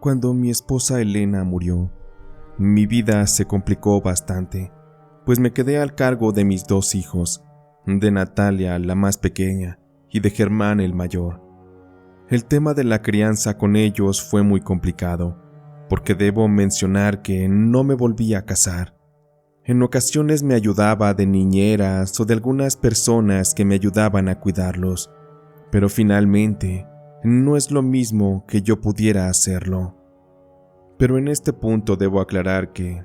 Cuando mi esposa Elena murió, mi vida se complicó bastante, pues me quedé al cargo de mis 2 hijos, de Natalia, la más pequeña, y de Germán, el mayor. El tema de la crianza con ellos fue muy complicado, porque debo mencionar que no me volví a casar. En ocasiones me ayudaba de niñeras o de algunas personas que me ayudaban a cuidarlos, pero finalmente no es lo mismo que yo pudiera hacerlo. Pero en este punto debo aclarar que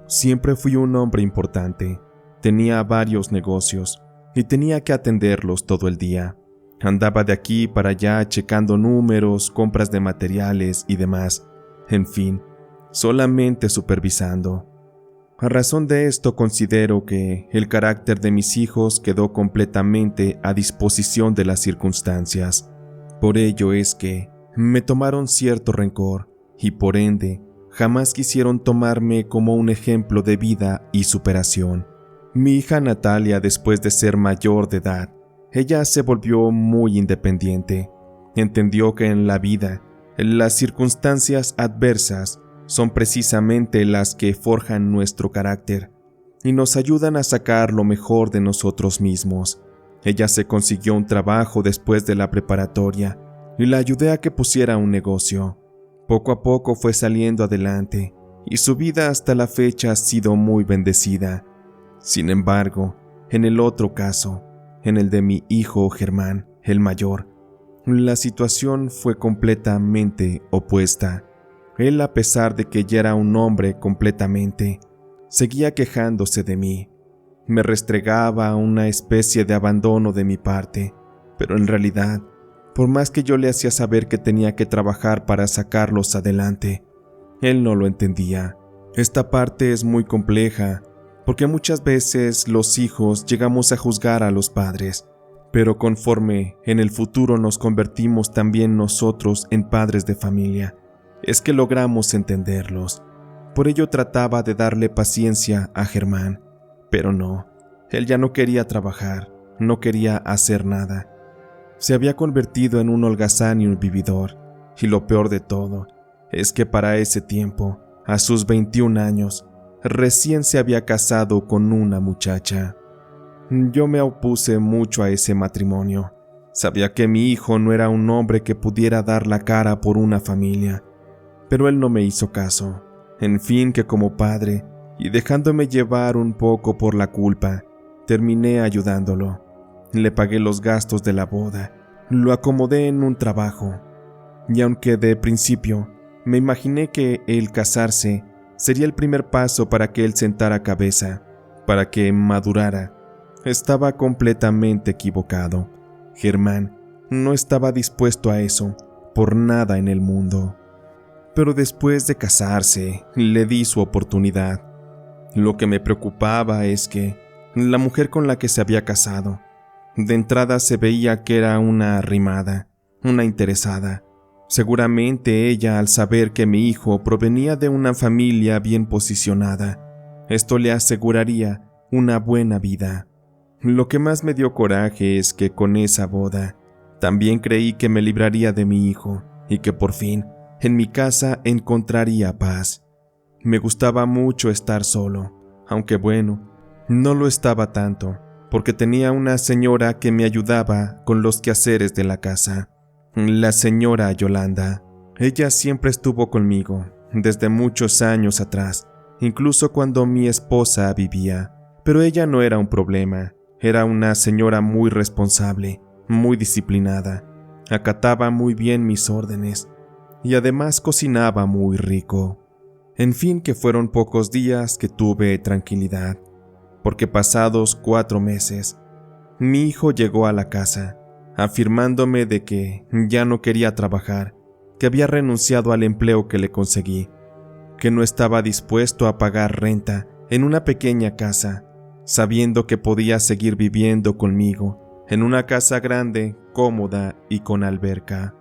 siempre fui un hombre importante, tenía varios negocios y tenía que atenderlos todo el día. Andaba de aquí para allá checando números, compras de materiales y demás, en fin, solamente supervisando. A razón de esto considero que el carácter de mis hijos quedó completamente a disposición de las circunstancias. Por ello es que me tomaron cierto rencor y por ende jamás quisieron tomarme como un ejemplo de vida y superación. Mi hija Natalia, después de ser mayor de edad, ella se volvió muy independiente. Entendió que en la vida, las circunstancias adversas son precisamente las que forjan nuestro carácter y nos ayudan a sacar lo mejor de nosotros mismos. Ella se consiguió un trabajo después de la preparatoria y la ayudé a que pusiera un negocio. Poco a poco fue saliendo adelante y su vida hasta la fecha ha sido muy bendecida. Sin embargo, en el otro caso, en el de mi hijo Germán, el mayor, la situación fue completamente opuesta. Él, a pesar de que ya era un hombre completamente, seguía quejándose de mí. Me restregaba una especie de abandono de mi parte, pero en realidad, por más que yo le hacía saber que tenía que trabajar para sacarlos adelante, él no lo entendía. Esta parte es muy compleja, porque muchas veces los hijos llegamos a juzgar a los padres, pero conforme en el futuro nos convertimos también nosotros en padres de familia, es que logramos entenderlos. Por ello trataba de darle paciencia a Germán, pero no, él ya no quería trabajar, no quería hacer nada. Se había convertido en un holgazán y un vividor, y lo peor de todo es que para ese tiempo, a sus 21 años, recién se había casado con una muchacha. Yo me opuse mucho a ese matrimonio. Sabía que mi hijo no era un hombre que pudiera dar la cara por una familia, pero él no me hizo caso. En fin, que como padre, y dejándome llevar un poco por la culpa, terminé ayudándolo. Le pagué los gastos de la boda, lo acomodé en un trabajo, y aunque de principio me imaginé que el casarse sería el primer paso para que él sentara cabeza, para que madurara, estaba completamente equivocado. Germán no estaba dispuesto a eso por nada en el mundo. Pero después de casarse, le di su oportunidad. Lo que me preocupaba es que la mujer con la que se había casado, de entrada se veía que era una arrimada, una interesada. Seguramente ella, al saber que mi hijo provenía de una familia bien posicionada, esto le aseguraría una buena vida. Lo que más me dio coraje es que con esa boda, también creí que me libraría de mi hijo y que por fin en mi casa encontraría paz. Me gustaba mucho estar solo, aunque bueno, no lo estaba tanto, porque tenía una señora que me ayudaba con los quehaceres de la casa, la señora Yolanda. Ella siempre estuvo conmigo, desde muchos años atrás, incluso cuando mi esposa vivía, pero ella no era un problema, era una señora muy responsable, muy disciplinada, acataba muy bien mis órdenes, y además cocinaba muy rico. En fin, que fueron pocos días que tuve tranquilidad, porque pasados 4 meses, mi hijo llegó a la casa, afirmándome de que ya no quería trabajar, que había renunciado al empleo que le conseguí, que no estaba dispuesto a pagar renta en una pequeña casa, sabiendo que podía seguir viviendo conmigo en una casa grande, cómoda y con alberca.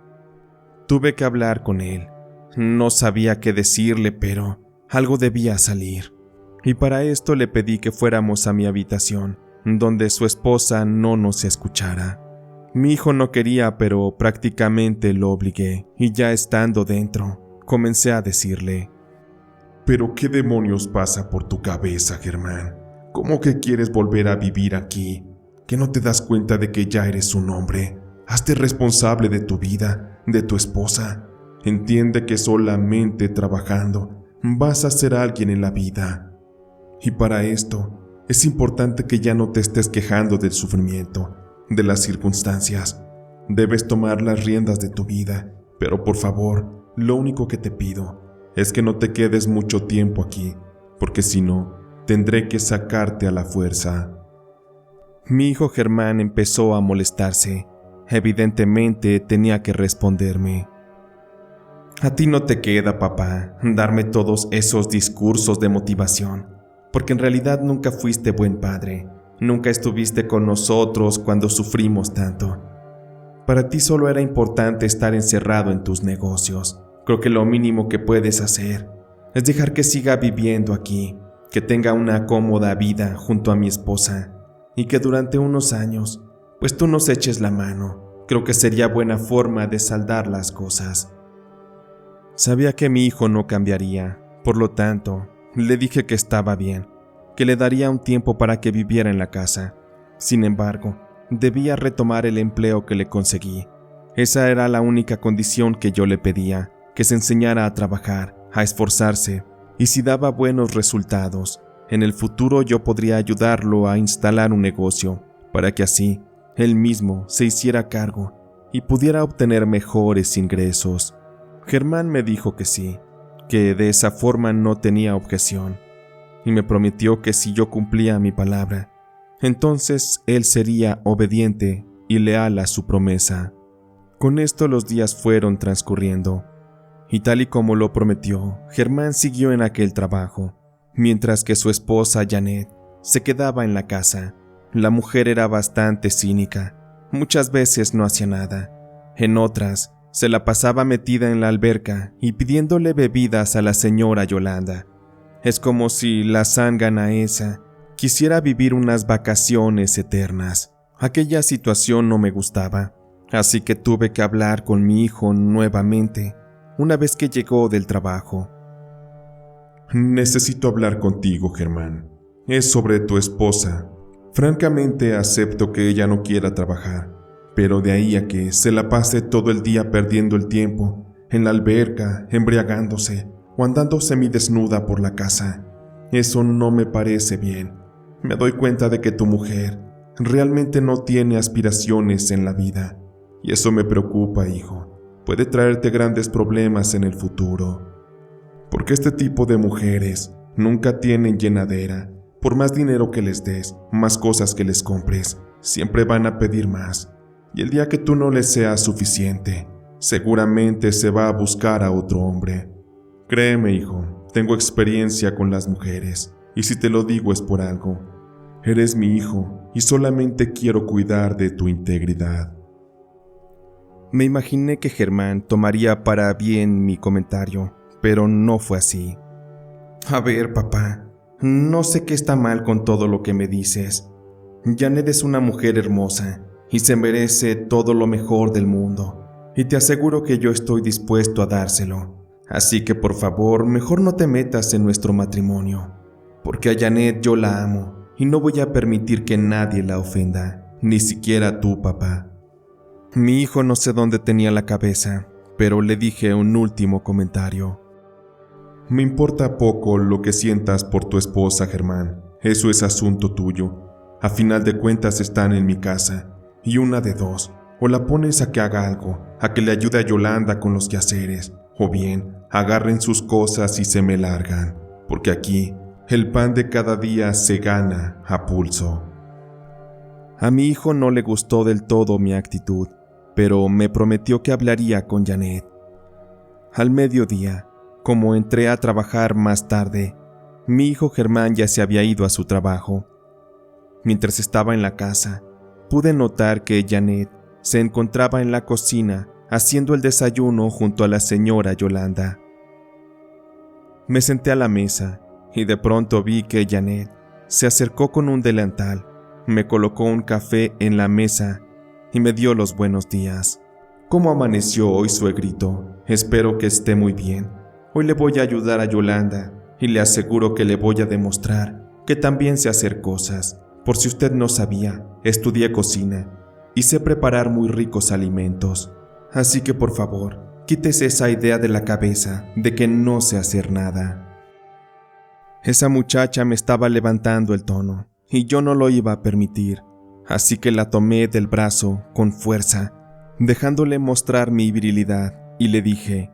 Tuve que hablar con él. No sabía qué decirle, pero algo debía salir. Y para esto le pedí que fuéramos a mi habitación, donde su esposa no nos escuchara. Mi hijo no quería, pero prácticamente lo obligué, y ya estando dentro, Comencé a decirle: ¿Pero qué demonios pasa por tu cabeza, Germán? ¿Cómo que quieres volver a vivir aquí? ¿Que no te das cuenta de que ya eres un hombre? Hazte responsable de tu vida, de tu esposa. Entiende que solamente trabajando vas a ser alguien en la vida. Y para esto es importante que ya no te estés quejando del sufrimiento, de las circunstancias. Debes tomar las riendas de tu vida, pero por favor, lo único que te pido es que no te quedes mucho tiempo aquí, porque si no, tendré que sacarte a la fuerza. Mi hijo Germán empezó a molestarse. Evidentemente tenía que responderme: a ti no te queda, papá, darme todos esos discursos de motivación, porque en realidad nunca fuiste buen padre, nunca estuviste con nosotros cuando sufrimos tanto. Para ti solo era importante estar encerrado en tus negocios. Creo que lo mínimo que puedes hacer es dejar que siga viviendo aquí, que tenga una cómoda vida junto a mi esposa y que durante unos años, pues tú nos eches la mano. Creo que sería buena forma de saldar las cosas. Sabía que mi hijo no cambiaría, por lo tanto, le dije que estaba bien, que le daría un tiempo para que viviera en la casa. Sin embargo, debía retomar el empleo que le conseguí. Esa era la única condición que yo le pedía, que se enseñara a trabajar, a esforzarse, y si daba buenos resultados, en el futuro yo podría ayudarlo a instalar un negocio, para que así él mismo se hiciera cargo y pudiera obtener mejores ingresos. Germán me dijo que sí, que de esa forma no tenía objeción, y me prometió que si yo cumplía mi palabra, entonces él sería obediente y leal a su promesa. Con esto los días fueron transcurriendo, y tal y como lo prometió, Germán siguió en aquel trabajo, mientras que su esposa Janet se quedaba en la casa. La mujer era bastante cínica, muchas veces no hacía nada, en otras se la pasaba metida en la alberca y pidiéndole bebidas a la señora Yolanda. Es como si la zángana esa quisiera vivir unas vacaciones eternas. Aquella situación no me gustaba, así que tuve que hablar con mi hijo nuevamente, una vez que llegó del trabajo. Necesito hablar contigo, Germán. Es sobre tu esposa. Francamente acepto que ella no quiera trabajar, pero de ahí a que se la pase todo el día perdiendo el tiempo, en la alberca, embriagándose o andando semidesnuda por la casa, eso no me parece bien. Me doy cuenta de que tu mujer realmente no tiene aspiraciones en la vida, y eso me preocupa, hijo. Puede traerte grandes problemas en el futuro. Porque este tipo de mujeres nunca tienen llenadera. Por más dinero que les des, más cosas que les compres, siempre van a pedir más. Y el día que tú no les seas suficiente, seguramente se va a buscar a otro hombre. Créeme, hijo, tengo experiencia con las mujeres, y si te lo digo es por algo. Eres mi hijo y solamente quiero cuidar de tu integridad. Me imaginé que Germán tomaría para bien mi comentario, pero no fue así. A ver, papá, no sé qué está mal con todo lo que me dices. Janet es una mujer hermosa y se merece todo lo mejor del mundo, y te aseguro que yo estoy dispuesto a dárselo. Así que por favor, mejor no te metas en nuestro matrimonio, porque a Janet yo la amo y no voy a permitir que nadie la ofenda, ni siquiera tú, papá. Mi hijo no sé dónde tenía la cabeza, pero le dije un último comentario. Me importa poco lo que sientas por tu esposa, Germán. Eso es asunto tuyo. A final de cuentas están en mi casa, y una de dos: o la pones a que haga algo, a que le ayude a Yolanda con los quehaceres, o bien agarren sus cosas y se me largan, porque aquí el pan de cada día se gana a pulso. A mi hijo no le gustó del todo mi actitud, pero me prometió que hablaría con Janet. Al mediodía, como entré a trabajar más tarde, mi hijo Germán ya se había ido a su trabajo. Mientras estaba en la casa, pude notar que Janet se encontraba en la cocina haciendo el desayuno junto a la señora Yolanda. Me senté a la mesa y de pronto vi que Janet se acercó con un delantal, me colocó un café en la mesa y me dio los buenos días. ¿Cómo amaneció hoy, suegrito? Espero que esté muy bien. Hoy le voy a ayudar a Yolanda y le aseguro que le voy a demostrar que también sé hacer cosas. Por si usted no sabía, estudié cocina y sé preparar muy ricos alimentos. Así que por favor, quítese esa idea de la cabeza de que no sé hacer nada. Esa muchacha me estaba levantando el tono y yo no lo iba a permitir, así que la tomé del brazo con fuerza, dejándole mostrar mi virilidad, y le dije: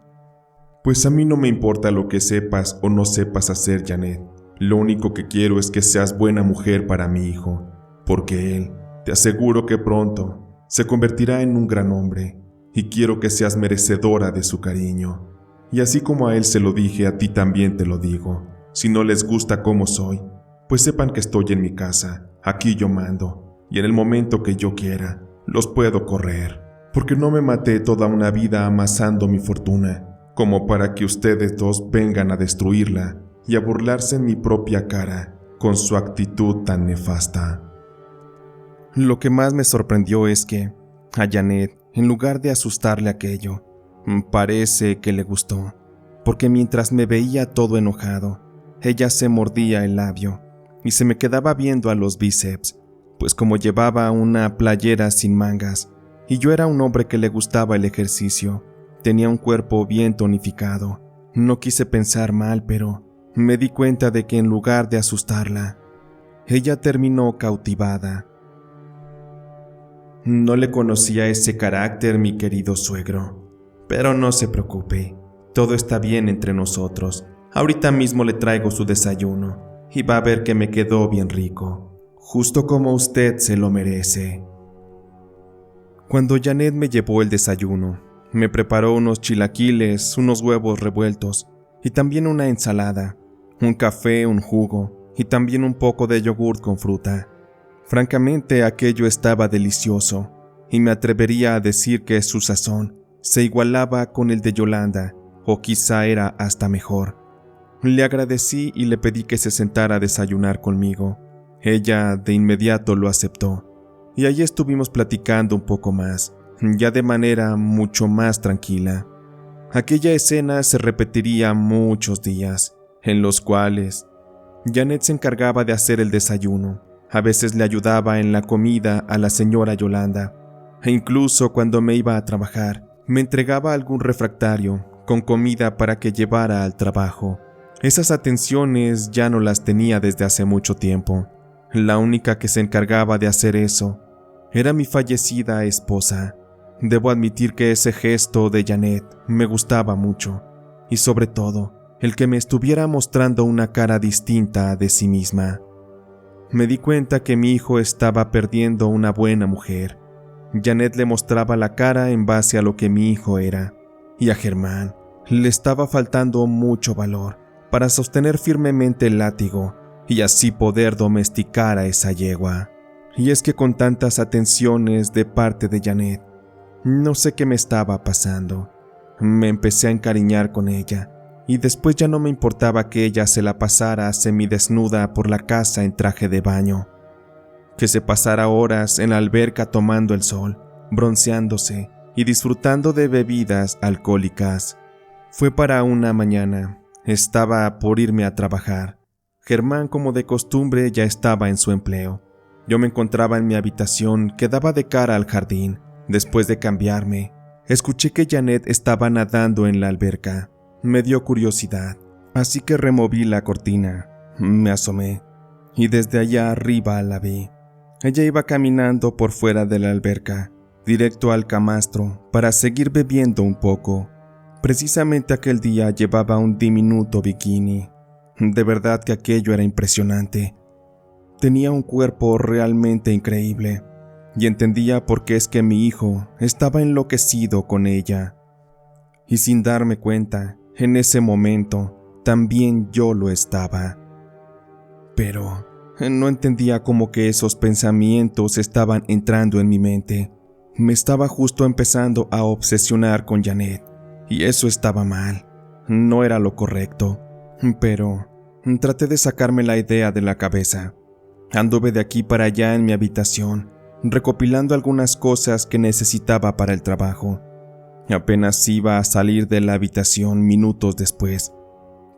Pues a mí no me importa lo que sepas o no sepas hacer, Janet. Lo único que quiero es que seas buena mujer para mi hijo, porque él, te aseguro que pronto, se convertirá en un gran hombre, y quiero que seas merecedora de su cariño. Y así como a él se lo dije, a ti también te lo digo. Si no les gusta cómo soy, pues sepan que estoy en mi casa, aquí yo mando, y en el momento que yo quiera, los puedo correr, porque no me maté toda una vida amasando mi fortuna, como para que ustedes dos vengan a destruirla y a burlarse en mi propia cara con su actitud tan nefasta. Lo que más me sorprendió es que a Janet, en lugar de asustarle aquello, parece que le gustó, porque mientras me veía todo enojado, ella se mordía el labio y se me quedaba viendo a los bíceps, pues como llevaba una playera sin mangas y yo era un hombre que le gustaba el ejercicio, tenía un cuerpo bien tonificado. No quise pensar mal, pero me di cuenta de que en lugar de asustarla, ella terminó cautivada. No le conocía ese carácter, mi querido suegro, pero no se preocupe, todo está bien entre nosotros. Ahorita mismo le traigo su desayuno y va a ver que me quedó bien rico, justo como usted se lo merece. Cuando Janet me llevó el desayuno, me preparó unos chilaquiles, unos huevos revueltos y también una ensalada, un café, un jugo y también un poco de yogur con fruta. Francamente, aquello estaba delicioso y me atrevería a decir que su sazón se igualaba con el de Yolanda, o quizá era hasta mejor. Le agradecí y le pedí que se sentara a desayunar conmigo. Ella de inmediato lo aceptó, y allí estuvimos platicando un poco más, ya de manera mucho más tranquila. Aquella escena se repetiría muchos días, en los cuales Janet se encargaba de hacer el desayuno. A veces le ayudaba en la comida a la señora Yolanda, e incluso cuando me iba a trabajar, me entregaba algún refractario con comida para que llevara al trabajo. Esas atenciones ya no las tenía desde hace mucho tiempo. La única que se encargaba de hacer eso era mi fallecida esposa. Debo admitir que ese gesto de Janet me gustaba mucho, y sobre todo, el que me estuviera mostrando una cara distinta de sí misma. Me di cuenta que mi hijo estaba perdiendo una buena mujer. Janet le mostraba la cara en base a lo que mi hijo era, y a Germán le estaba faltando mucho valor para sostener firmemente el látigo y así poder domesticar a esa yegua. Y es que con tantas atenciones de parte de Janet, no sé qué me estaba pasando. Me empecé a encariñar con ella, y después ya no me importaba que ella se la pasara semidesnuda por la casa en traje de baño, que se pasara horas en la alberca tomando el sol, bronceándose y disfrutando de bebidas alcohólicas. Fue para una mañana. Estaba por irme a trabajar. Germán, como de costumbre, ya estaba en su empleo. Yo me encontraba en mi habitación que daba de cara al jardín. Después de cambiarme, escuché que Janet estaba nadando en la alberca. Me dio curiosidad, así que removí la cortina. Me asomé, y desde allá arriba la vi. Ella iba caminando por fuera de la alberca, directo al camastro, para seguir bebiendo un poco. Precisamente aquel día llevaba un diminuto bikini. De verdad que aquello era impresionante. Tenía un cuerpo realmente increíble, y entendía por qué es que mi hijo estaba enloquecido con ella. Y sin darme cuenta, en ese momento, también yo lo estaba. Pero no entendía cómo que esos pensamientos estaban entrando en mi mente. Me estaba justo empezando a obsesionar con Janet. Y eso estaba mal, no era lo correcto, pero traté de sacarme la idea de la cabeza. Anduve de aquí para allá en mi habitación, recopilando algunas cosas que necesitaba para el trabajo, Apenas iba a salir de la habitación minutos después,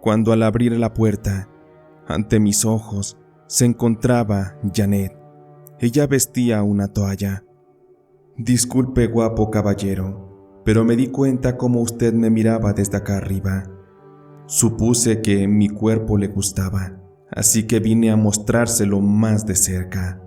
cuando al abrir la puerta, ante mis ojos, se encontraba Janet. Ella vestía una toalla. «Disculpe, guapo caballero, pero me di cuenta cómo usted me miraba desde acá arriba. Supuse que mi cuerpo le gustaba, así que vine a mostrárselo más de cerca».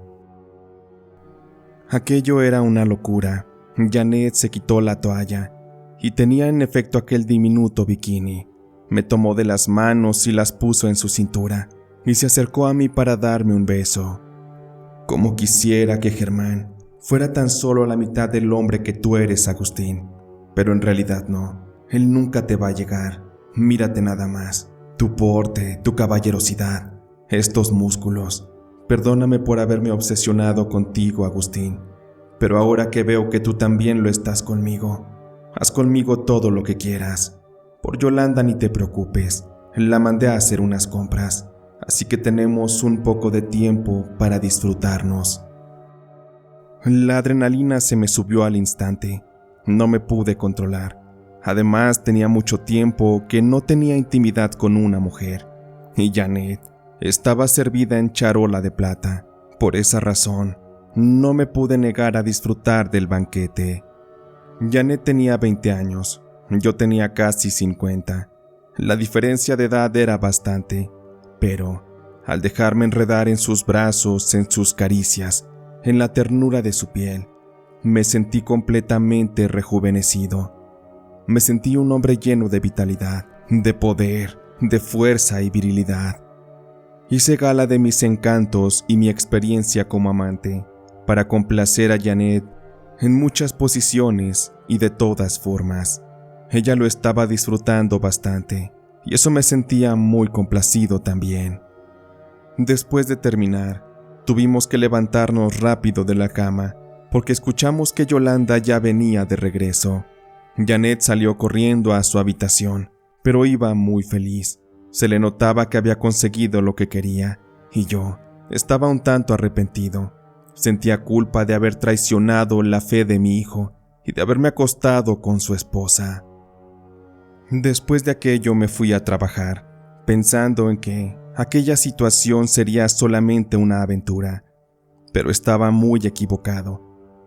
Aquello era una locura. Janet se quitó la toalla y tenía en efecto aquel diminuto bikini. Me tomó de las manos y las puso en su cintura y se acercó a mí para darme un beso. «Como quisiera que Germán fuera tan solo la mitad del hombre que tú eres, Agustín, pero en realidad no. Él nunca te va a llegar. Mírate nada más, tu porte, tu caballerosidad, estos músculos. Perdóname por haberme obsesionado contigo, Agustín, pero ahora que veo que tú también lo estás conmigo, haz conmigo todo lo que quieras. Por Yolanda ni te preocupes, la mandé a hacer unas compras, así que tenemos un poco de tiempo para disfrutarnos». La adrenalina se me subió al instante. No me pude controlar. Además, tenía mucho tiempo que no tenía intimidad con una mujer, y Janet estaba servida en charola de plata. Por esa razón, no me pude negar a disfrutar del banquete. Janet tenía 20 años, yo tenía casi 50. La diferencia de edad era bastante, pero al dejarme enredar en sus brazos, en sus caricias, en la ternura de su piel, me sentí completamente rejuvenecido. Me sentí un hombre lleno de vitalidad, de poder, de fuerza y virilidad. Hice gala de mis encantos y mi experiencia como amante para complacer a Janet en muchas posiciones y de todas formas. Ella lo estaba disfrutando bastante y eso me sentía muy complacido también. Después de terminar, tuvimos que levantarnos rápido de la cama porque escuchamos que Yolanda ya venía de regreso. Janet salió corriendo a su habitación, pero iba muy feliz. Se le notaba que había conseguido lo que quería, y yo estaba un tanto arrepentido. Sentía culpa de haber traicionado la fe de mi hijo y de haberme acostado con su esposa. Después de aquello me fui a trabajar, pensando en que aquella situación sería solamente una aventura, pero estaba muy equivocado,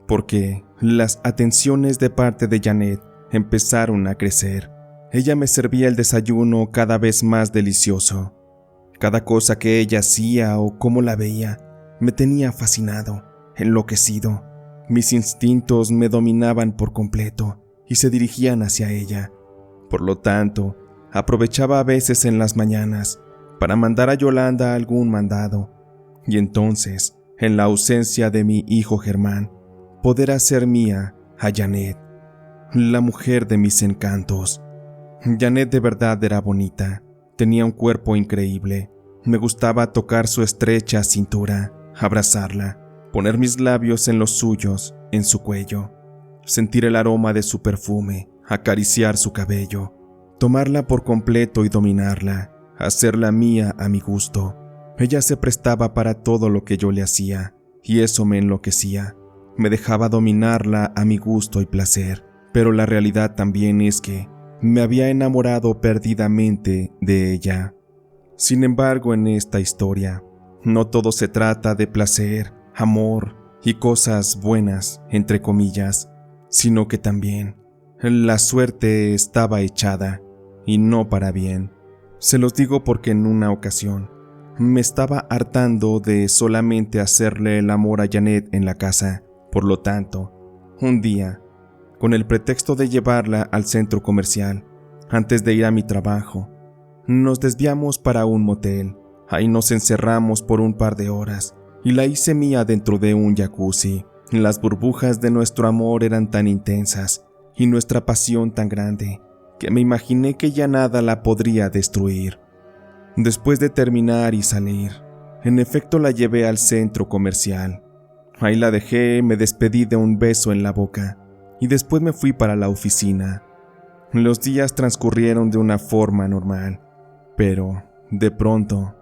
porque las atenciones de parte de Janet empezaron a crecer. Ella me servía el desayuno cada vez más delicioso. Cada cosa que ella hacía o cómo la veía me tenía fascinado, enloquecido. Mis instintos me dominaban por completo y se dirigían hacia ella. Por lo tanto, aprovechaba a veces en las mañanas para mandar a Yolanda algún mandado, y entonces, en la ausencia de mi hijo Germán, poder hacer mía a Janet, la mujer de mis encantos. Janet de verdad era bonita, tenía un cuerpo increíble. Me gustaba tocar su estrecha cintura, abrazarla, poner mis labios en los suyos, en su cuello, sentir el aroma de su perfume, acariciar su cabello, tomarla por completo y dominarla, hacerla mía a mi gusto. Ella se prestaba para todo lo que yo le hacía, y eso me enloquecía. Me dejaba dominarla a mi gusto y placer, pero la realidad también es que me había enamorado perdidamente de ella. Sin embargo, en esta historia, no todo se trata de placer, amor y cosas buenas, entre comillas, sino que también la suerte estaba echada, y no para bien. Se los digo porque en una ocasión me estaba hartando de solamente hacerle el amor a Janet en la casa. Por lo tanto, un día, con el pretexto de llevarla al centro comercial, antes de ir a mi trabajo, nos desviamos para un motel. Ahí nos encerramos por un par de horas y la hice mía dentro de un jacuzzi. Las burbujas de nuestro amor eran tan intensas y nuestra pasión tan grande que me imaginé que ya nada la podría destruir. Después de terminar y salir, en efecto la llevé al centro comercial. Ahí la dejé, me despedí de un beso en la boca y después me fui para la oficina. Los días transcurrieron de una forma normal, pero de pronto,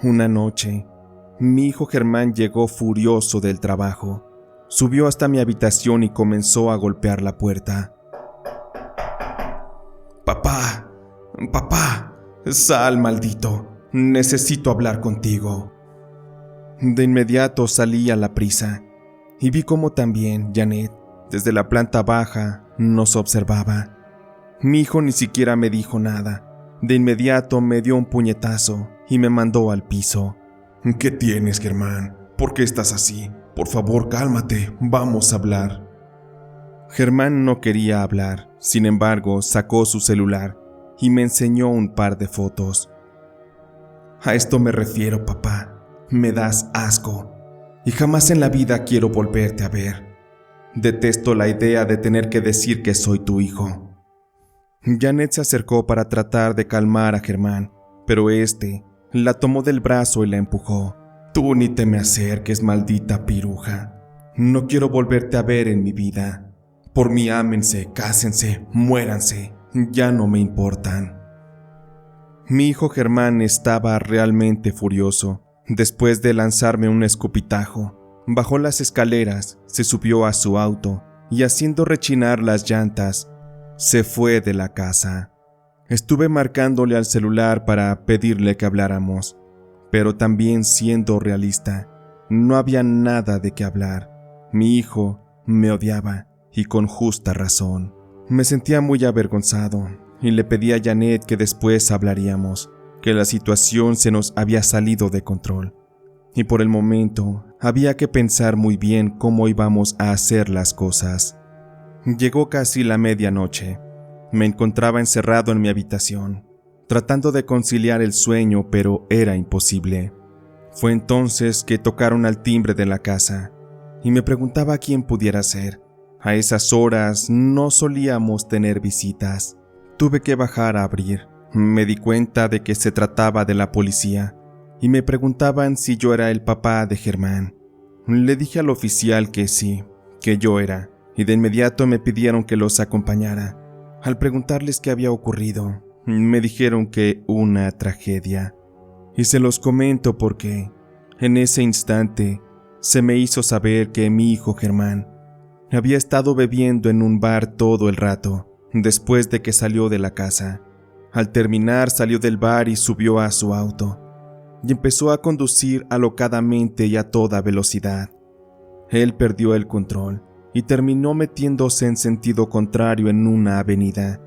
una noche, mi hijo Germán llegó furioso del trabajo. Subió hasta mi habitación y comenzó a golpear la puerta. Papá, papá, sal, maldito, necesito hablar contigo. De inmediato salí a la prisa y vi cómo también Janet, desde la planta baja, nos observaba. Mi hijo ni siquiera me dijo nada. De inmediato me dio un puñetazo y me mandó al piso. ¿Qué tienes, Germán? ¿Por qué estás así? Por favor, cálmate, vamos a hablar. Germán no quería hablar, sin embargo, sacó su celular y me enseñó un par de fotos. A esto me refiero, papá. Me das asco y jamás en la vida quiero volverte a ver. Detesto la idea de tener que decir que soy tu hijo. Janet se acercó para tratar de calmar a Germán, pero este la tomó del brazo y la empujó. Tú ni te me acerques, maldita piruja. No quiero volverte a ver en mi vida. Por mí ámense, cásense, muéranse, ya no me importan. Mi hijo Germán estaba realmente furioso. Después de lanzarme un escupitajo, bajó las escaleras, se subió a su auto y haciendo rechinar las llantas, se fue de la casa. Estuve marcándole al celular para pedirle que habláramos, pero también siendo realista, no había nada de qué hablar. Mi hijo me odiaba y con justa razón. Me sentía muy avergonzado y le pedí a Janet que después hablaríamos, que la situación se nos había salido de control y por el momento había que pensar muy bien cómo íbamos a hacer las cosas. Llegó casi la medianoche. Me encontraba encerrado en mi habitación, tratando de conciliar el sueño, pero era imposible. Fue entonces que tocaron al timbre de la casa y me preguntaba quién pudiera ser. A esas horas no solíamos tener visitas. Tuve que bajar a abrir. Me di cuenta de que se trataba de la policía y me preguntaban si yo era el papá de Germán. Le dije al oficial que sí, que yo era, y de inmediato me pidieron que los acompañara. Al preguntarles qué había ocurrido, me dijeron que una tragedia. Y se los comento porque, en ese instante, se me hizo saber que mi hijo Germán había estado bebiendo en un bar todo el rato, después de que salió de la casa. Al terminar salió del bar y subió a su auto, y empezó a conducir alocadamente y a toda velocidad. Él perdió el control y terminó metiéndose en sentido contrario en una avenida,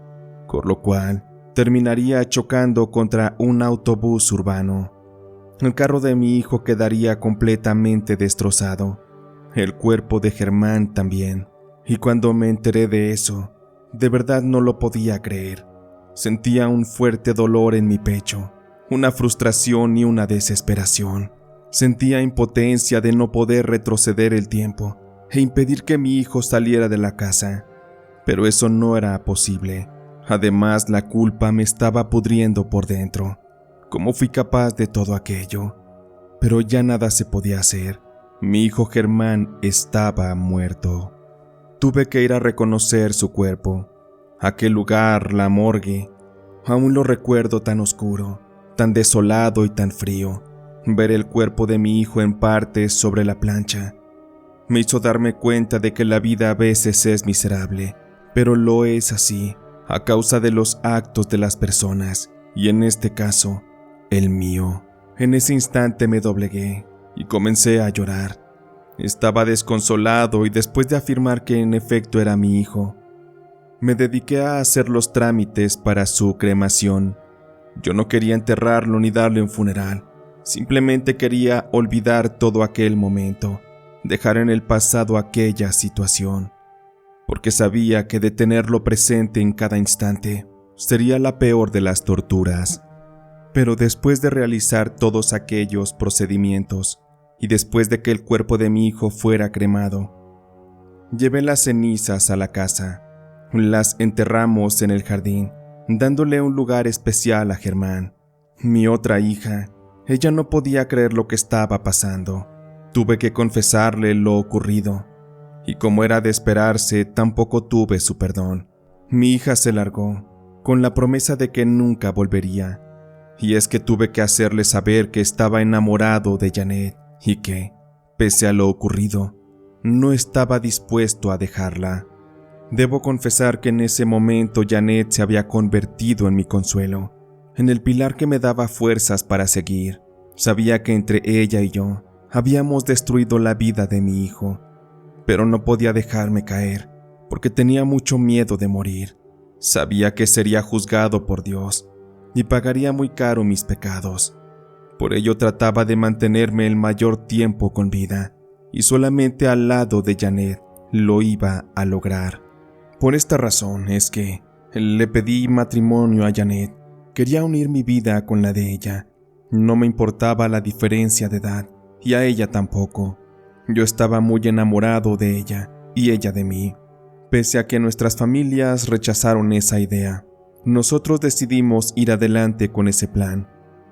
por lo cual terminaría chocando contra un autobús urbano. El carro de mi hijo quedaría completamente destrozado, el cuerpo de Germán también, y cuando me enteré de eso, de verdad no lo podía creer. Sentía un fuerte dolor en mi pecho, una frustración y una desesperación. Sentía impotencia de no poder retroceder el tiempo e impedir que mi hijo saliera de la casa, pero eso no era posible. Además, la culpa me estaba pudriendo por dentro. ¿Cómo fui capaz de todo aquello? Pero ya nada se podía hacer. Mi hijo Germán estaba muerto. Tuve que ir a reconocer su cuerpo. Aquel lugar, la morgue, aún lo recuerdo tan oscuro, tan desolado y tan frío. Ver el cuerpo de mi hijo en partes sobre la plancha me hizo darme cuenta de que la vida a veces es miserable, pero lo es así, a causa de los actos de las personas, y en este caso, el mío. En ese instante me doblegué y comencé a llorar. Estaba desconsolado y después de afirmar que en efecto era mi hijo, me dediqué a hacer los trámites para su cremación. Yo no quería enterrarlo ni darle un funeral, simplemente quería olvidar todo aquel momento, dejar en el pasado aquella situación, porque sabía que de tenerlo presente en cada instante sería la peor de las torturas. Pero después de realizar todos aquellos procedimientos y después de que el cuerpo de mi hijo fuera cremado, llevé las cenizas a la casa. Las enterramos en el jardín, dándole un lugar especial a Germán. Mi otra hija, ella no podía creer lo que estaba pasando. Tuve que confesarle lo ocurrido, y como era de esperarse, tampoco tuve su perdón. Mi hija se largó, con la promesa de que nunca volvería, y es que tuve que hacerle saber que estaba enamorado de Janet, y que, pese a lo ocurrido, no estaba dispuesto a dejarla. Debo confesar que en ese momento Janet se había convertido en mi consuelo, en el pilar que me daba fuerzas para seguir. Sabía que entre ella y yo habíamos destruido la vida de mi hijo, pero no podía dejarme caer, porque tenía mucho miedo de morir. Sabía que sería juzgado por Dios y pagaría muy caro mis pecados. Por ello trataba de mantenerme el mayor tiempo con vida, y solamente al lado de Janet lo iba a lograr. Por esta razón es que le pedí matrimonio a Janet. Quería unir mi vida con la de ella. No me importaba la diferencia de edad, y a ella tampoco. Yo estaba muy enamorado de ella, y ella de mí. Pese a que nuestras familias rechazaron esa idea, nosotros decidimos ir adelante con ese plan.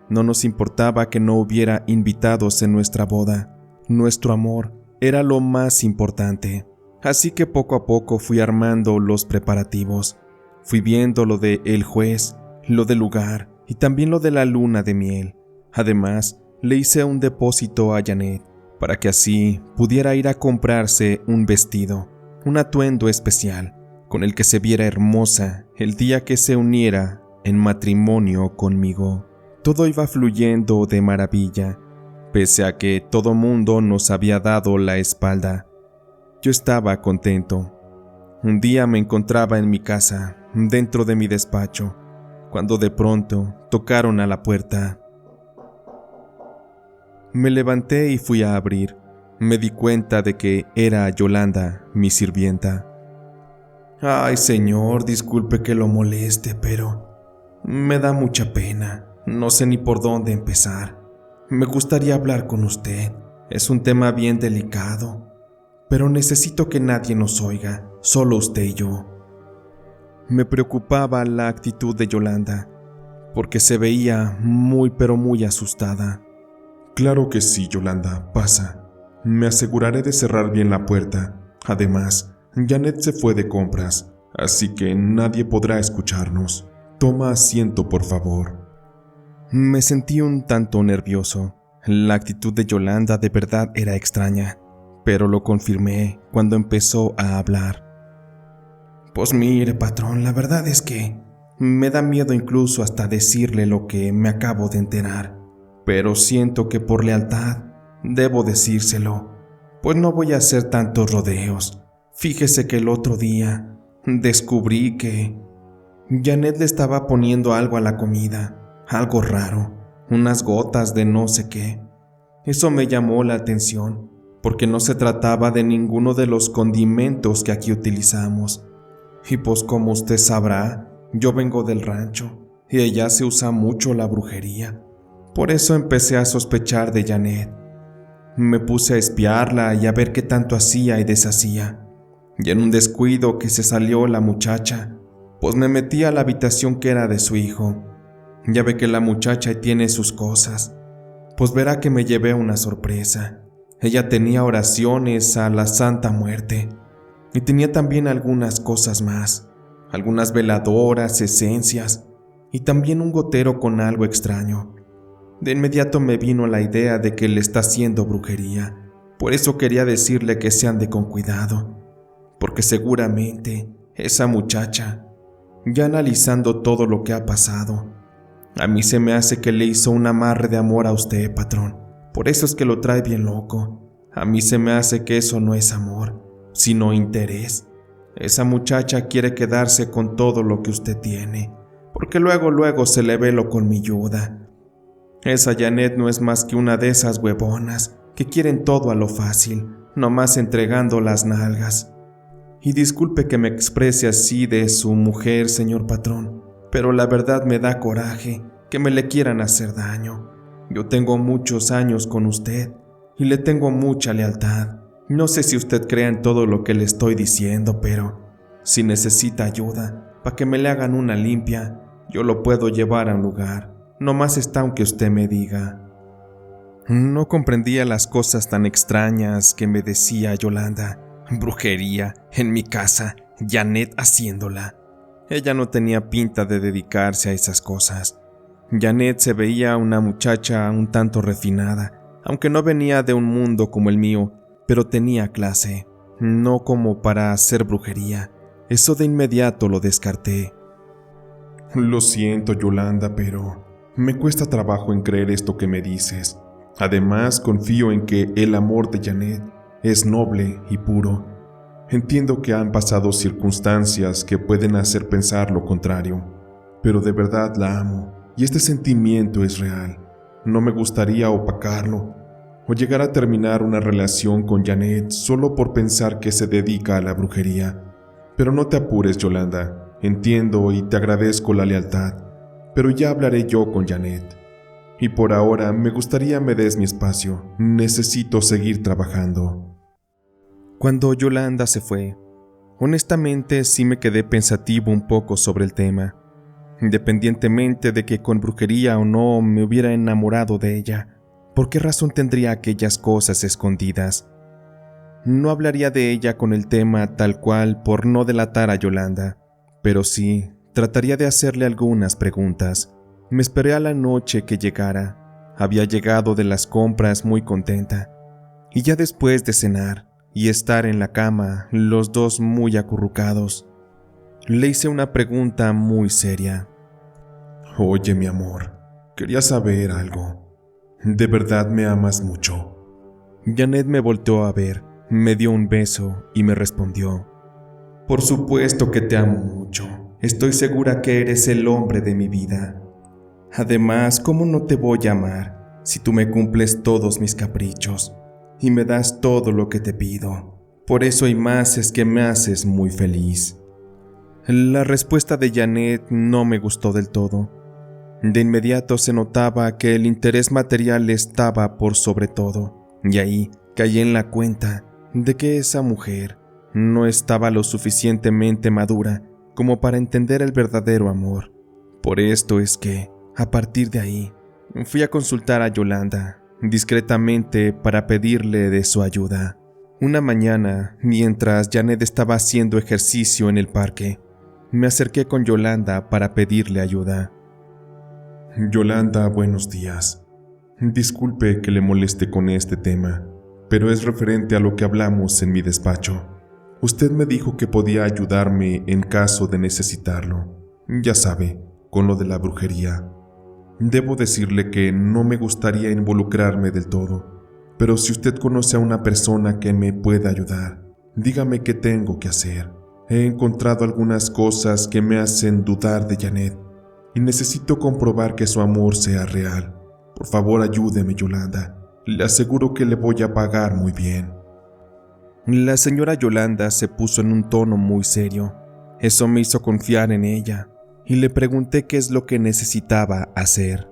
No nos importaba que no hubiera invitados en nuestra boda. Nuestro amor era lo más importante. Así que poco a poco fui armando los preparativos. Fui viendo lo de el juez, lo del lugar y también lo de la luna de miel. Además, le hice un depósito a Janet para que así pudiera ir a comprarse un vestido, un atuendo especial, con el que se viera hermosa el día que se uniera en matrimonio conmigo. Todo iba fluyendo de maravilla, pese a que todo mundo nos había dado la espalda. Yo estaba contento. Un día me encontraba en mi casa, dentro de mi despacho, cuando de pronto tocaron a la puerta. Me levanté y fui a abrir. Me di cuenta de que era Yolanda, mi sirvienta. «Ay, señor, disculpe que lo moleste, pero me da mucha pena. No sé ni por dónde empezar. Me gustaría hablar con usted. Es un tema bien delicado, pero necesito que nadie nos oiga, solo usted y yo». Me preocupaba la actitud de Yolanda, porque se veía muy pero muy asustada. Claro que sí, Yolanda, pasa. Me aseguraré de cerrar bien la puerta. Además, Janet se fue de compras, así que nadie podrá escucharnos. Toma asiento, por favor. Me sentí un tanto nervioso. La actitud de Yolanda de verdad era extraña, pero lo confirmé cuando empezó a hablar. «Pues mire, patrón, la verdad es que me da miedo incluso hasta decirle lo que me acabo de enterar, pero siento que por lealtad debo decírselo, pues no voy a hacer tantos rodeos. Fíjese que el otro día descubrí que Janet le estaba poniendo algo a la comida, algo raro, unas gotas de no sé qué. Eso me llamó la atención, porque no se trataba de ninguno de los condimentos que aquí utilizamos. Y pues como usted sabrá, yo vengo del rancho y allá se usa mucho la brujería. Por eso empecé a sospechar de Janet. Me puse a espiarla y a ver qué tanto hacía y deshacía. Y en un descuido que se salió la muchacha, pues me metí a la habitación que era de su hijo. Ya ve que la muchacha tiene sus cosas. Pues verá que me llevé una sorpresa. Ella tenía oraciones a la Santa Muerte. Y tenía también algunas cosas más, algunas veladoras, esencias y también un gotero con algo extraño. De inmediato me vino la idea de que le está haciendo brujería, por eso quería decirle que se ande con cuidado, porque seguramente esa muchacha, ya analizando todo lo que ha pasado, a mí se me hace que le hizo un amarre de amor a usted, patrón, por eso es que lo trae bien loco. A mí se me hace que eso no es amor, sino interés. Esa muchacha quiere quedarse con todo lo que usted tiene, porque luego se le ve lo colmilluda. Esa Janet no es más que una de esas huevonas que quieren todo a lo fácil, nomás entregando las nalgas. Y disculpe que me exprese así de su mujer, señor patrón, pero la verdad me da coraje que me le quieran hacer daño. Yo tengo muchos años con usted y le tengo mucha lealtad. No sé si usted crea en todo lo que le estoy diciendo, pero si necesita ayuda para que me le hagan una limpia, yo lo puedo llevar a un lugar. Nomás está aunque usted me diga». No comprendía las cosas tan extrañas que me decía Yolanda. Brujería en mi casa, Janet haciéndola. Ella no tenía pinta de dedicarse a esas cosas. Janet se veía una muchacha un tanto refinada, aunque no venía de un mundo como el mío, pero tenía clase, no como para hacer brujería. Eso de inmediato lo descarté. Lo siento, Yolanda, pero me cuesta trabajo en creer esto que me dices. Además, confío en que el amor de Janet es noble y puro. Entiendo que han pasado circunstancias que pueden hacer pensar lo contrario, pero de verdad la amo y este sentimiento es real. No me gustaría opacarlo o llegar a terminar una relación con Janet solo por pensar que se dedica a la brujería. Pero no te apures, Yolanda. Entiendo y te agradezco la lealtad, pero ya hablaré yo con Janet. Y por ahora me gustaría me des mi espacio. Necesito seguir trabajando. Cuando Yolanda se fue, honestamente sí me quedé pensativo un poco sobre el tema. Independientemente de que con brujería o no me hubiera enamorado de ella, ¿por qué razón tendría aquellas cosas escondidas? No hablaría de ella con el tema tal cual por no delatar a Yolanda, pero sí trataría de hacerle algunas preguntas. Me esperé a la noche que llegara. Había llegado de las compras muy contenta, y ya después de cenar y estar en la cama, los dos muy acurrucados, le hice una pregunta muy seria. Oye, mi amor, quería saber algo. ¿De verdad me amas mucho? Janet me volteó a ver, me dio un beso y me respondió: Por supuesto que te amo mucho. Estoy segura que eres el hombre de mi vida. Además, ¿cómo no te voy a amar si tú me cumples todos mis caprichos y me das todo lo que te pido? Por eso y más es que me haces muy feliz. La respuesta de Janet no me gustó del todo. De inmediato se notaba que el interés material estaba por sobre todo, y ahí caí en la cuenta de que esa mujer no estaba lo suficientemente madura como para entender el verdadero amor. Por esto es que, a partir de ahí, fui a consultar a Yolanda, discretamente para pedirle de su ayuda. Una mañana, mientras Janet estaba haciendo ejercicio en el parque, me acerqué con Yolanda para pedirle ayuda. Yolanda, buenos días. Disculpe que le moleste con este tema, pero es referente a lo que hablamos en mi despacho. Usted me dijo que podía ayudarme en caso de necesitarlo. Ya sabe, con lo de la brujería. Debo decirle que no me gustaría involucrarme del todo, pero si usted conoce a una persona que me pueda ayudar, dígame qué tengo que hacer. He encontrado algunas cosas que me hacen dudar de Janet y necesito comprobar que su amor sea real. Por favor, ayúdeme, Yolanda. Le aseguro que le voy a pagar muy bien. La señora Yolanda se puso en un tono muy serio. Eso me hizo confiar en ella y le pregunté qué es lo que necesitaba hacer.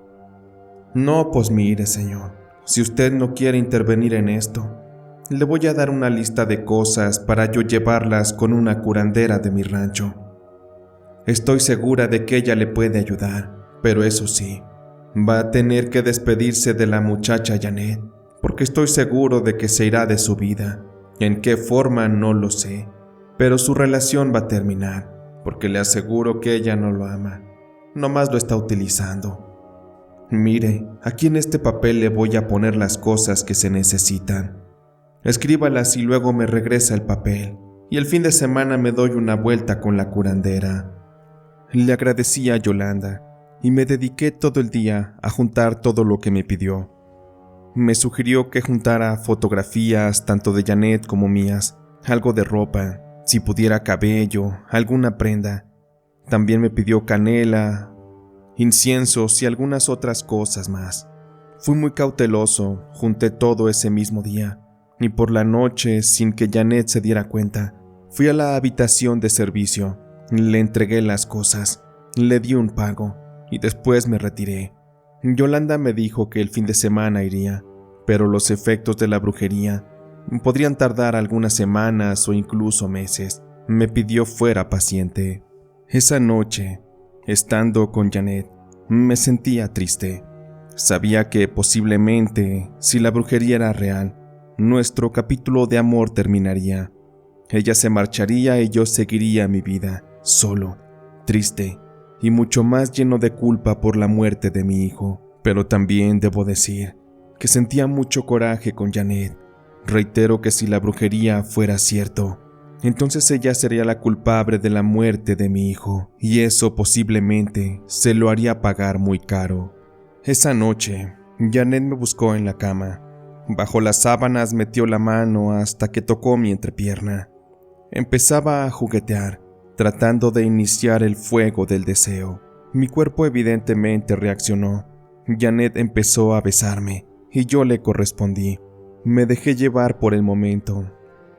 No, pues mire, señor, si usted no quiere intervenir en esto, le voy a dar una lista de cosas para yo llevarlas con una curandera de mi rancho. Estoy segura de que ella le puede ayudar, pero eso sí, va a tener que despedirse de la muchacha Janet, porque estoy seguro de que se irá de su vida. En qué forma no lo sé, pero su relación va a terminar, porque le aseguro que ella no lo ama, nomás lo está utilizando. Mire, aquí en este papel le voy a poner las cosas que se necesitan. Escríbalas y luego me regresa el papel, y el fin de semana me doy una vuelta con la curandera. Le agradecí a Yolanda, y me dediqué todo el día a juntar todo lo que me pidió. Me sugirió que juntara fotografías tanto de Janet como mías, algo de ropa, si pudiera cabello, alguna prenda. También me pidió canela, inciensos y algunas otras cosas más. Fui muy cauteloso, junté todo ese mismo día, y por la noche, sin que Janet se diera cuenta, fui a la habitación de servicio, le entregué las cosas, le di un pago, y después me retiré. Yolanda me dijo que el fin de semana iría, pero los efectos de la brujería podrían tardar algunas semanas o incluso meses. Me pidió fuera paciente. Esa noche, estando con Janet, me sentía triste. Sabía que posiblemente, si la brujería era real, nuestro capítulo de amor terminaría. Ella se marcharía y yo seguiría mi vida, solo, triste y mucho más lleno de culpa por la muerte de mi hijo. Pero también debo decir que sentía mucho coraje con Janet. Reitero que si la brujería fuera cierto, entonces ella sería la culpable de la muerte de mi hijo, y eso posiblemente se lo haría pagar muy caro. Esa noche, Janet me buscó en la cama. Bajo las sábanas metió la mano hasta que tocó mi entrepierna. Empezaba a juguetear, tratando de iniciar el fuego del deseo. Mi cuerpo evidentemente reaccionó. Janet empezó a besarme, y yo le correspondí. Me dejé llevar por el momento.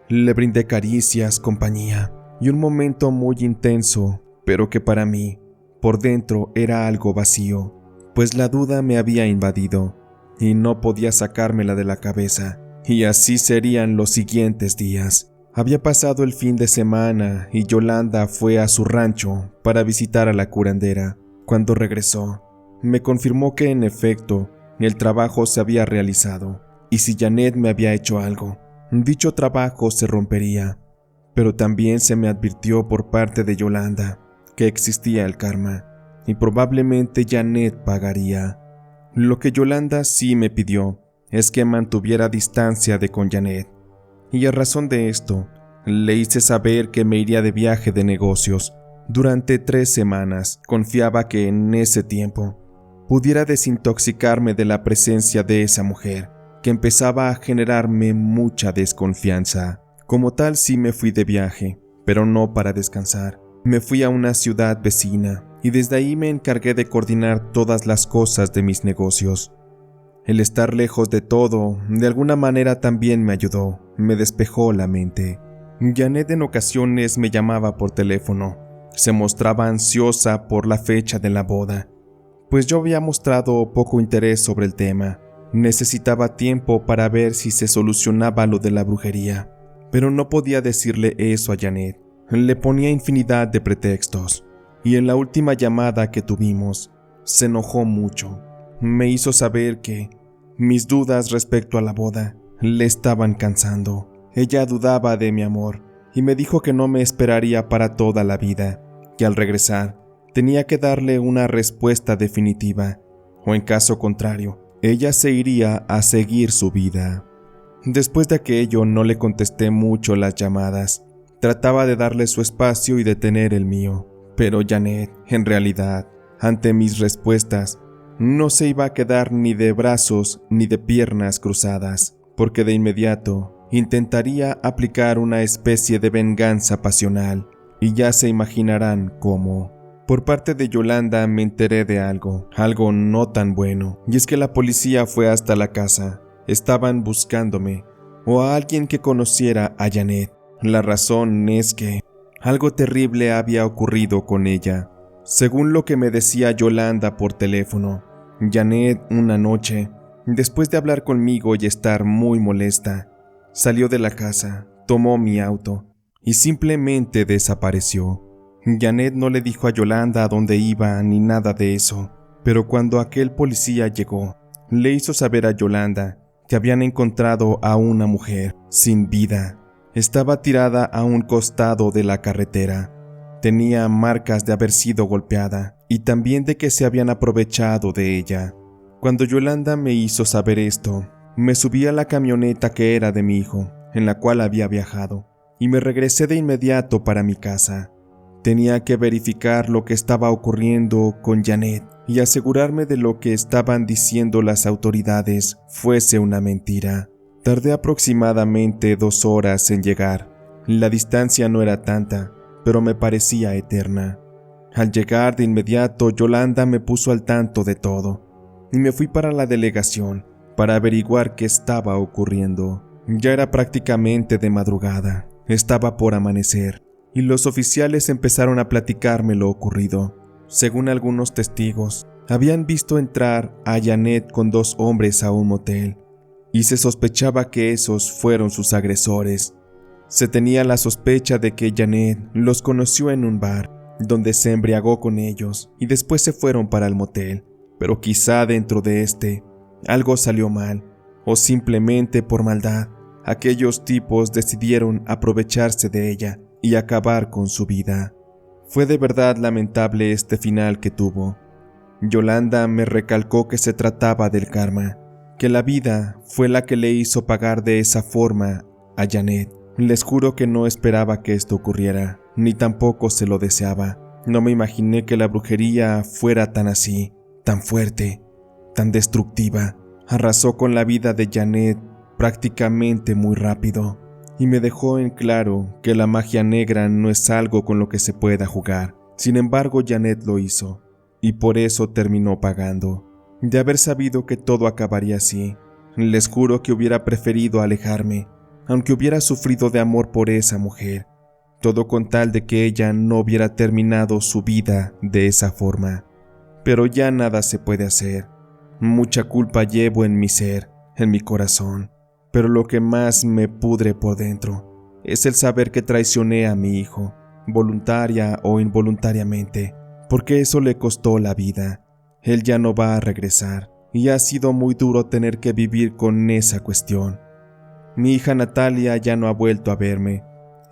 Le brindé caricias, compañía, y un momento muy intenso, pero que para mí, por dentro, era algo vacío, pues la duda me había invadido, y no podía sacármela de la cabeza, y así serían los siguientes días. Había pasado el fin de semana, y Yolanda fue a su rancho para visitar a la curandera. Cuando regresó, me confirmó que en efecto, el trabajo se había realizado, y si Janet me había hecho algo, dicho trabajo se rompería, pero también se me advirtió por parte de Yolanda que existía el karma y probablemente Janet pagaría. Lo que Yolanda sí me pidió es que mantuviera distancia de con Janet, y a razón de esto, le hice saber que me iría de viaje de negocios durante 3 semanas. Confiaba que en ese tiempo pudiera desintoxicarme de la presencia de esa mujer, que empezaba a generarme mucha desconfianza. Como tal, sí me fui de viaje, pero no para descansar. Me fui a una ciudad vecina y desde ahí me encargué de coordinar todas las cosas de mis negocios. El estar lejos de todo, de alguna manera también me ayudó, me despejó la mente. Janet en ocasiones me llamaba por teléfono. Se mostraba ansiosa por la fecha de la boda, pues yo había mostrado poco interés sobre el tema. Necesitaba tiempo para ver si se solucionaba lo de la brujería, pero no podía decirle eso a Janet. Le ponía infinidad de pretextos, y en la última llamada que tuvimos, se enojó mucho. Me hizo saber que mis dudas respecto a la boda le estaban cansando. Ella dudaba de mi amor, y me dijo que no me esperaría para toda la vida, que al regresar tenía que darle una respuesta definitiva, o en caso contrario, ella se iría a seguir su vida. Después de aquello no le contesté mucho las llamadas. Trataba de darle su espacio y de tener el mío. Pero Janet, en realidad, ante mis respuestas, no se iba a quedar ni de brazos ni de piernas cruzadas, porque de inmediato intentaría aplicar una especie de venganza pasional, y ya se imaginarán cómo. Por parte de Yolanda me enteré de algo no tan bueno, y es que la policía fue hasta la casa. Estaban buscándome, o a alguien que conociera a Janet. La razón es que algo terrible había ocurrido con ella. Según lo que me decía Yolanda por teléfono, Janet una noche, después de hablar conmigo y estar muy molesta, salió de la casa, tomó mi auto y simplemente desapareció. Janet no le dijo a Yolanda a dónde iba ni nada de eso, pero cuando aquel policía llegó, le hizo saber a Yolanda que habían encontrado a una mujer sin vida. Estaba tirada a un costado de la carretera. Tenía marcas de haber sido golpeada y también de que se habían aprovechado de ella. Cuando Yolanda me hizo saber esto, me subí a la camioneta que era de mi hijo, en la cual había viajado, y me regresé de inmediato para mi casa. Tenía que verificar lo que estaba ocurriendo con Janet y asegurarme de lo que estaban diciendo las autoridades fuese una mentira. Tardé aproximadamente 2 horas en llegar. La distancia no era tanta, pero me parecía eterna. Al llegar de inmediato, Yolanda me puso al tanto de todo, y me fui para la delegación para averiguar qué estaba ocurriendo. Ya era prácticamente de madrugada, estaba por amanecer, y los oficiales empezaron a platicarme lo ocurrido. Según algunos testigos, habían visto entrar a Janet con 2 hombres a un motel, y se sospechaba que esos fueron sus agresores. Se tenía la sospecha de que Janet los conoció en un bar, donde se embriagó con ellos y después se fueron para el motel, pero quizá dentro de algo salió mal, o simplemente por maldad, aquellos tipos decidieron aprovecharse de ella y acabar con su vida. Fue de verdad lamentable este final que tuvo. Yolanda me recalcó que se trataba del karma, que la vida fue la que le hizo pagar de esa forma a Janet, Les juro que no esperaba que esto ocurriera, ni tampoco se lo deseaba. No me imaginé que la brujería fuera tan así, tan fuerte, tan destructiva. Arrasó con la vida de Janet prácticamente muy rápido, y me dejó en claro que la magia negra no es algo con lo que se pueda jugar. Sin embargo, Janet lo hizo, y por eso terminó pagando. De haber sabido que todo acabaría así, les juro que hubiera preferido alejarme, aunque hubiera sufrido de amor por esa mujer, todo con tal de que ella no hubiera terminado su vida de esa forma. Pero ya nada se puede hacer. Mucha culpa llevo en mi ser, en mi corazón, pero lo que más me pudre por dentro es el saber que traicioné a mi hijo, voluntaria o involuntariamente, porque eso le costó la vida. Él ya no va a regresar, y ha sido muy duro tener que vivir con esa cuestión. Mi hija Natalia ya no ha vuelto a verme.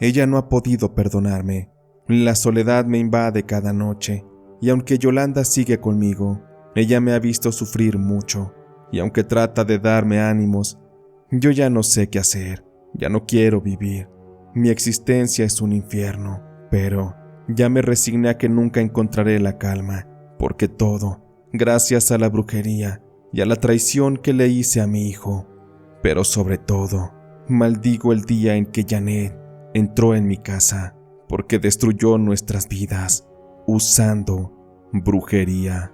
Ella no ha podido perdonarme. La soledad me invade cada noche, y aunque Yolanda sigue conmigo, ella me ha visto sufrir mucho, y aunque trata de darme ánimos, yo ya no sé qué hacer, ya no quiero vivir. Mi existencia es un infierno, pero ya me resigné a que nunca encontraré la calma, porque todo, gracias a la brujería y a la traición que le hice a mi hijo. Pero sobre todo, maldigo el día en que Janet entró en mi casa, porque destruyó nuestras vidas usando brujería.